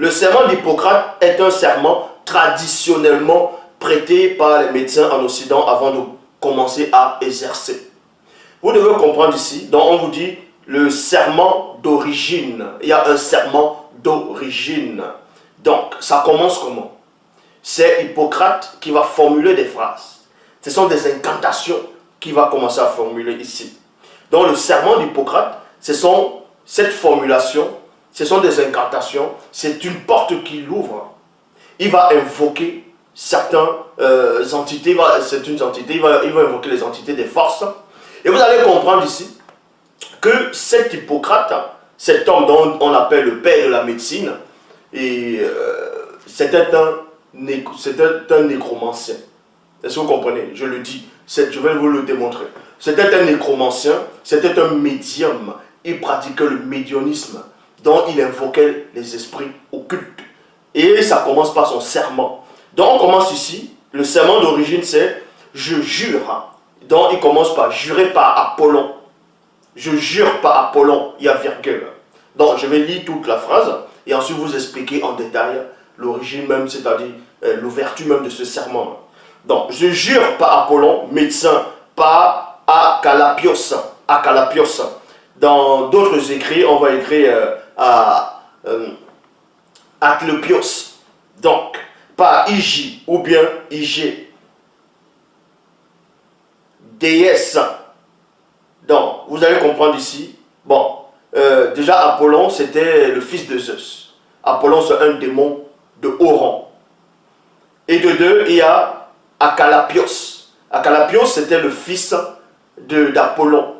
Le serment d'Hippocrate est un serment traditionnellement prêté par les médecins en Occident avant de commencer à exercer. Vous devez comprendre ici, donc on vous dit le serment d'origine. Il y a un serment d'origine. Donc, ça commence comment? C'est Hippocrate qui va formuler des phrases. Ce sont des incantations qu'il va commencer à formuler ici. Donc, le serment d'Hippocrate, cette formulation, ce sont des incantations, c'est une porte qu'il ouvre. Il va invoquer certaines entités, il va invoquer les entités des forces. Et vous allez comprendre ici que cet Hippocrate, cet homme dont on appelle le père de la médecine, c'était un nécromancien. Est-ce que vous comprenez? Je le dis, je vais vous le démontrer. C'était un nécromancien, c'était un médium. Il pratiquait le médiunisme, dont il invoquait les esprits occultes. Et ça commence par son serment. Donc on commence ici, le serment d'origine c'est « je jure ». Donc il commence par « jurer par Apollon ». Je jure par Apollon, il y a virgule. Donc je vais lire toute la phrase et ensuite vous expliquer en détail l'origine même, c'est-à-dire l'ouverture même de ce serment. Donc je jure par Apollon, médecin, par Acalapios. Dans d'autres écrits, on va écrire Aclepios. Donc, par Ig ou bien Ig. Déesse. Donc, vous allez comprendre ici. Bon, déjà Apollon, c'était le fils de Zeus. Apollon, c'est un démon de haut rang. Et de deux, il y a Acalapios. Acalapios, c'était le fils d'Apollon.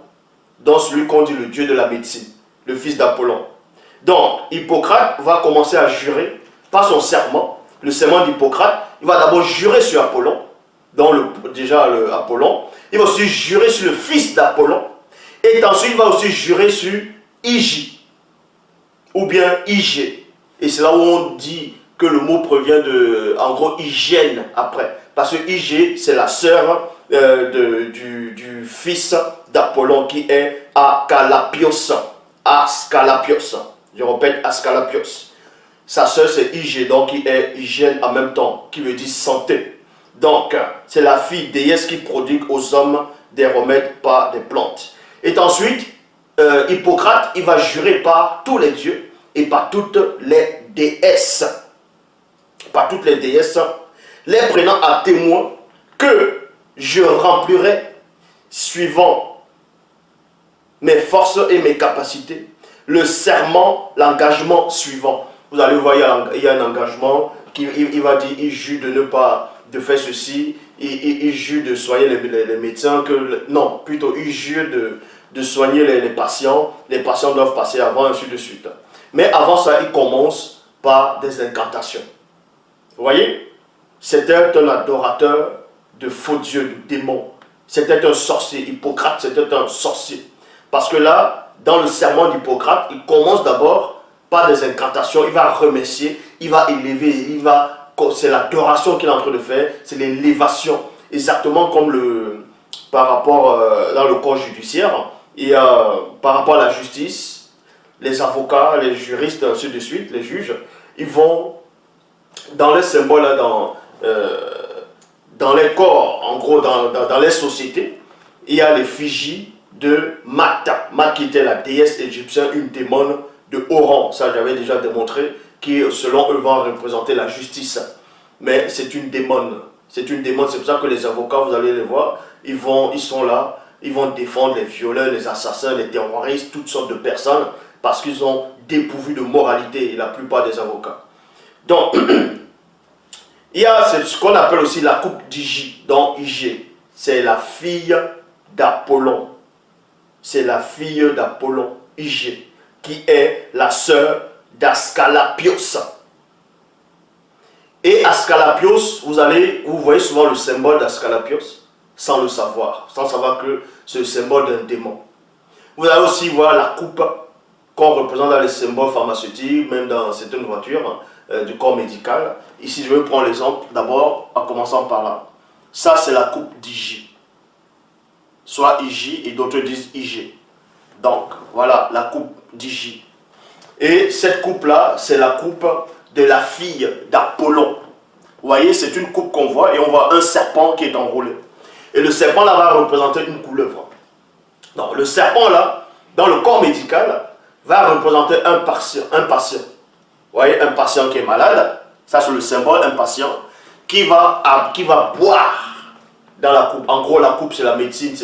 Donc, celui qu'on dit le dieu de la médecine. Le fils d'Apollon. Donc, Hippocrate va commencer à jurer par son serment. Le serment d'Hippocrate, il va d'abord jurer sur Apollon. Donc, déjà Apollon. Il va aussi jurer sur le fils d'Apollon. Et ensuite, il va aussi jurer sur Ig. Ou bien Ig. Et c'est là où on dit que le mot provient de, en gros, hygiène après. Parce que Ig, c'est la sœur du fils d'Apollon qui est Ascalapios. Ascalapios. Je répète, Ascalapios. Sa sœur, c'est Ig, donc qui est hygiène en même temps, qui veut dire santé. Donc, c'est la fille déesse qui prodigue aux hommes des remèdes par des plantes. Et ensuite, Hippocrate, il va jurer par tous les dieux et par toutes les déesses. Par toutes les déesses, les prenant à témoin que je remplirai, suivant mes forces et mes capacités, le serment, l'engagement suivant. Vous allez voir, il y a un engagement, il va dire, il jure de ne pas de faire ceci, il jure de soigner les médecins, non, plutôt il jure de soigner les patients doivent passer avant, ainsi de suite. Mais avant ça, il commence par des incantations. Vous voyez? C'était un adorateur de faux dieux, de démons. C'était un sorcier. Hippocrate, c'était un sorcier. Parce que là, dans le serment d'Hippocrate, il commence d'abord par des incantations. Il va remercier, il va élever, c'est l'adoration qu'il est en train de faire, c'est l'élévation. Exactement comme par rapport dans le corps judiciaire, et par rapport à la justice, les avocats, les juristes, ainsi de suite, les juges, ils vont dans les symboles, dans les corps, en gros, dans les sociétés, il y a l'effigie de Mata. Mata qui était la déesse égyptienne, une démone de haut rang, ça j'avais déjà démontré, qui selon eux va représenter la justice. Mais c'est une démone. C'est une démone, c'est pour ça que les avocats, vous allez les voir, ils sont là, ils vont défendre les violeurs, les assassins, les terroristes, toutes sortes de personnes, parce qu'ils ont dépourvu de moralité, la plupart des avocats. Donc, il y a ce qu'on appelle aussi la coupe d'Ig, donc Ig, c'est la fille d'Apollon. C'est la fille d'Apollon, Ig, qui est la sœur d'Ascalapios. Et Ascalapios, vous voyez souvent le symbole d'Ascalapios, sans le savoir, sans savoir que c'est le symbole d'un démon. Vous allez aussi voir la coupe qu'on représente dans les symboles pharmaceutiques, même dans certaines voitures du corps médical. Ici, je vais prendre l'exemple, d'abord, en commençant par là. Ça, c'est la coupe d'Ig. Soit Ig, et d'autres disent Ig. Donc, voilà, la coupe d'Ig. Et cette coupe-là, c'est la coupe de la fille d'Apollon. Vous voyez, c'est une coupe qu'on voit et on voit un serpent qui est enroulé. Et le serpent là va représenter une couleuvre. Donc le serpent là, dans le corps médical, va représenter un patient. Vous voyez, un patient qui est malade, ça c'est le symbole, un patient qui va boire dans la coupe. En gros, la coupe c'est la médecine,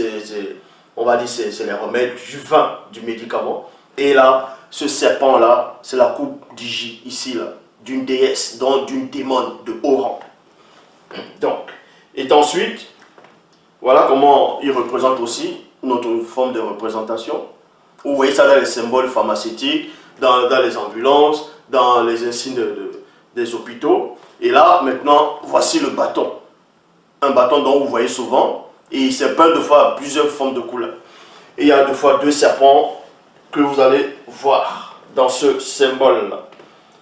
on va dire c'est les remèdes, du vin, du médicament. Et là, ce serpent là, c'est la coupe d'Hygie, ici là, d'une déesse, donc d'une démone de haut rang. Donc, et ensuite, voilà comment il représente aussi notre forme de représentation. Vous voyez ça dans les symboles pharmaceutiques, dans les ambulances, dans les insignes des hôpitaux. Et là, maintenant, voici le bâton. Un bâton dont vous voyez souvent, et il s'est peint deux fois à plusieurs formes de couleurs. Et il y a deux fois deux serpents que vous allez voir dans ce symbole-là.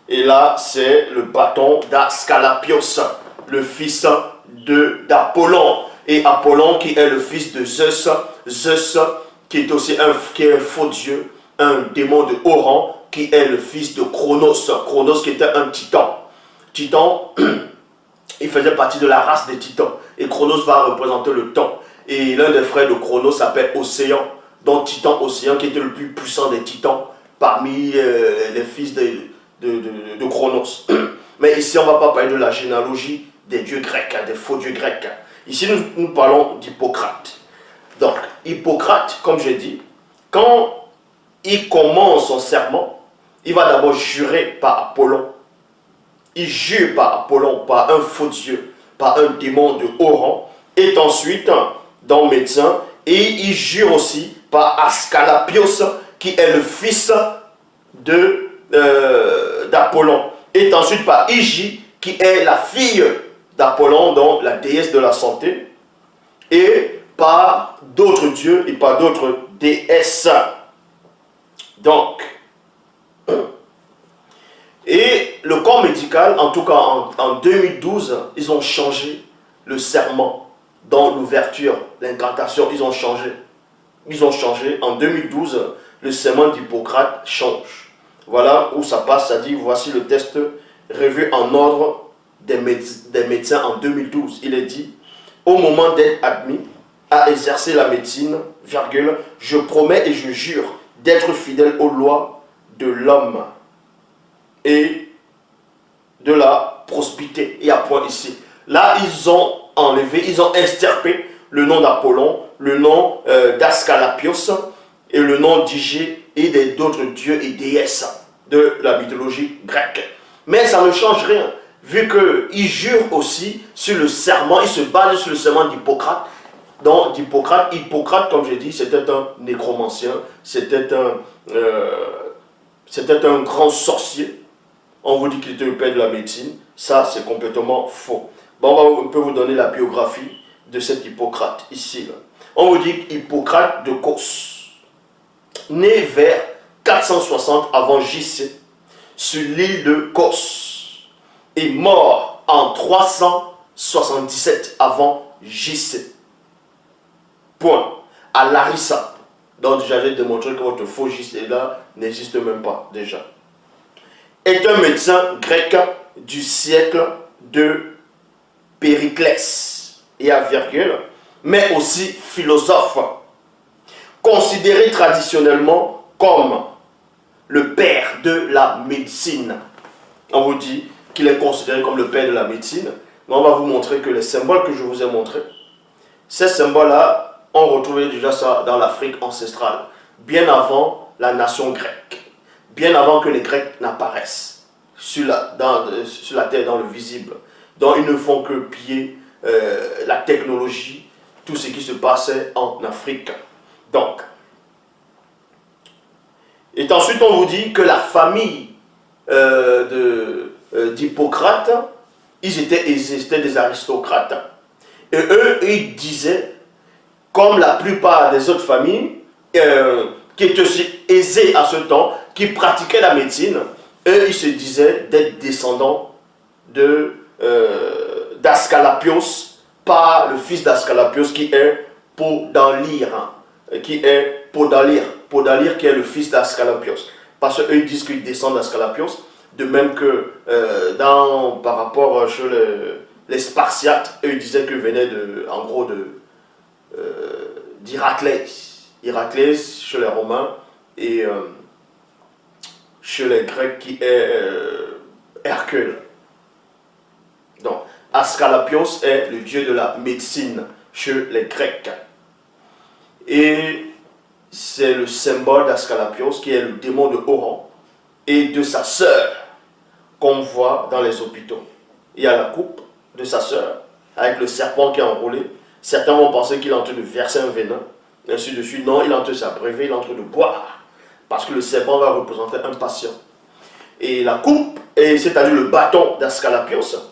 Et là, c'est le bâton d'Ascalapios, le fils d'Apollon. Et Apollon qui est le fils de Zeus, Zeus qui est aussi un faux dieu, un démon de haut rang, qui est le fils de Chronos. Chronos qui était un titan. Titan, il faisait partie de la race des titans. Et Chronos va représenter le temps. Et l'un des frères de Chronos s'appelle Océan, donc Titan Océan qui était le plus puissant des titans parmi les fils de Chronos. Mais ici, on ne va pas parler de la généalogie des dieux grecs, des faux dieux grecs. Ici, nous parlons d'Hippocrate. Donc, Hippocrate, comme j'ai dit, quand il commence son serment, il va d'abord jurer par Apollon. Il jure par Apollon, par un faux dieu, par un démon de haut rang. Et ensuite, dans médecin, et il jure aussi par Ascalapios, qui est le fils d'Apollon. Et ensuite par Hygie, qui est la fille d'Apollon, donc la déesse de la santé. Et par d'autres dieux et par d'autres déesses. Donc, et le corps médical, en tout cas en 2012, ils ont changé le serment dans l'ouverture, l'incantation, ils ont changé. Ils ont changé. En 2012, le serment d'Hippocrate change. Voilà où ça passe, ça dit, voici le texte revu en ordre des médecins en 2012. Il est dit, au moment d'être admis à exercer la médecine, virgule, je promets et je jure d'être fidèle aux lois de l'homme et de la prospérité. Il y a point ici. Là, ils ont enlevé, ils ont extirpé le nom d'Apollon, le nom d'Ascalapios et le nom d'Hygie et d'autres dieux et déesses de la mythologie grecque. Mais ça ne change rien, vu qu'il jure aussi sur le serment, il se base sur le serment d'Hippocrate. Donc, Hippocrate, comme j'ai dit, c'était un nécromancien, c'était un grand sorcier. On vous dit qu'il était le père de la médecine. Ça, c'est complètement faux. Bon, on peut vous donner la biographie de cet Hippocrate, ici. Là. On vous dit Hippocrate de Cos, né vers 460 avant JC, sur l'île de Cos, et mort en 377 avant JC. Point. À Larissa. Donc, j'avais démontré que votre faux JC là n'existe même pas déjà. Est un médecin grec du siècle de Périclès, et à virgule, mais aussi philosophe, considéré traditionnellement comme le père de la médecine. On vous dit qu'il est considéré comme le père de la médecine, mais on va vous montrer que les symboles que je vous ai montrés, ces symboles-là, on retrouvait déjà ça dans l'Afrique ancestrale, bien avant la nation grecque, bien avant que les Grecs n'apparaissent sur la terre, dans le visible. Donc ils ne font que piller la technologie, tout ce qui se passait en Afrique. Donc, et ensuite on vous dit que la famille d'Hippocrate, ils étaient des aristocrates. Et eux, ils disaient, comme la plupart des autres familles, qui étaient aussi aisées à ce temps, qui pratiquaient la médecine, eux, ils se disaient d'être descendants d'Ascalapios, par le fils d'Ascalapios qui est Podalyre, Podalyre qui est le fils d'Ascalapios. Parce qu'eux ils disent qu'ils descendent d'Ascalapios. De même que par rapport chez les Spartiates, eux ils disaient que venait en gros d'Héraclès. Héraclès chez les Romains et chez les Grecs qui est Hercule. Donc, Ascalapios est le dieu de la médecine chez les Grecs. Et c'est le symbole d'Ascalapios qui est le démon de Oran et de sa sœur qu'on voit dans les hôpitaux. Il y a la coupe de sa sœur avec le serpent qui est enroulé. Certains vont penser qu'il est en train de verser un venin, ainsi de suite. Non, il est en train de s'abreuver, il est en train de boire. Parce que le serpent va représenter un patient. Et la coupe, c'est-à-dire le bâton d'Ascalapios,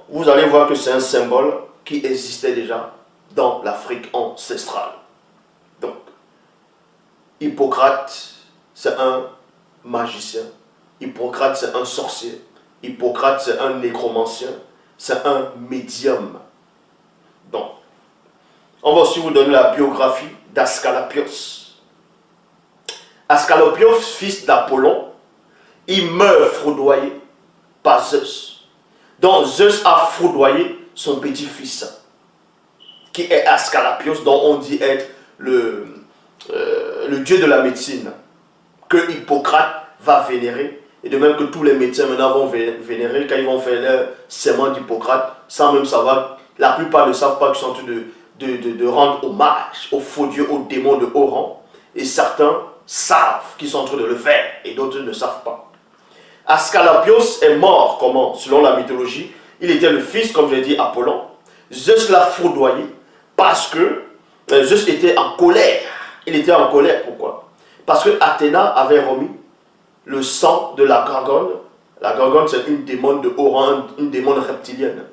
vous allez voir que c'est un symbole qui existait déjà dans l'Afrique ancestrale. Donc, Hippocrate, c'est un magicien. Hippocrate, c'est un sorcier. Hippocrate, c'est un nécromancien. C'est un médium. Donc, on va aussi vous donner la biographie d'Ascalapios. Ascalapios, fils d'Apollon, il meurt foudroyé par Zeus. Donc Zeus a foudroyé son petit-fils, qui est Ascalapios, dont on dit être le dieu de la médecine, que Hippocrate va vénérer, et de même que tous les médecins maintenant vont vénérer quand ils vont faire leur serment d'Hippocrate, sans même savoir, la plupart ne savent pas qu'ils sont en train de rendre hommage au faux dieu, au démon de Oran, et certains savent qu'ils sont en train de le faire, et d'autres ne savent pas. Ascalapios est mort, comment? Selon la mythologie, il était le fils, comme je l'ai dit, Apollon. Zeus l'a foudroyé parce que Zeus était en colère. Il était en colère, pourquoi? Parce que Athéna avait remis le sang de la Gorgone. La Gorgone, c'est une démon de Oran, une démon reptilienne.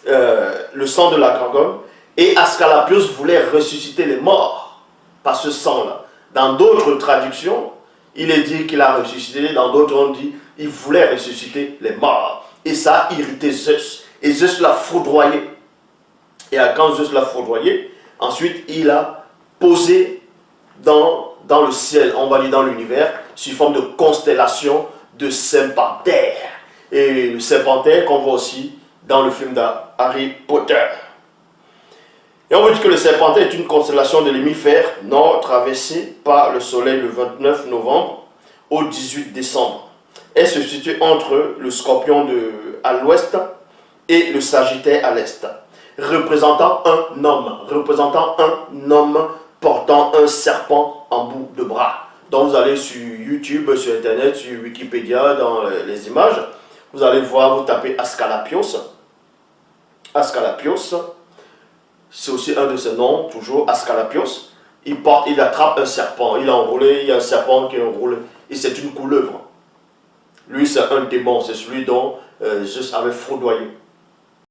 Le sang de la Gorgone. Et Ascalapios voulait ressusciter les morts par ce sang-là. Dans d'autres traductions, il est dit qu'il a ressuscité. Dans d'autres, on dit qu'il voulait ressusciter les morts. Et ça a irrité Zeus. Et Zeus l'a foudroyé. Et quand Zeus l'a foudroyé, ensuite, il a posé dans le ciel, on va dire dans l'univers, sous forme de constellation de Serpentaire. Et le Serpentaire qu'on voit aussi dans le film d'Harry Potter. Et on veut dire que le Serpentaire est une constellation de l'hémisphère nord traversée par le soleil le 29 novembre au 18 décembre. Elle se situe entre le Scorpion à l'ouest et le Sagittaire à l'est, représentant un homme portant un serpent en bout de bras. Donc vous allez sur YouTube, sur Internet, sur Wikipédia, dans les images, vous allez voir, vous tapez Ascalapios. Ascalapios, c'est aussi un de ses noms, toujours Ascalapios. Il attrape un serpent, il est enroulé, il y a un serpent qui est enroulé, et c'est une couleuvre. Lui, c'est un démon, c'est celui dont Zeus avait foudroyé.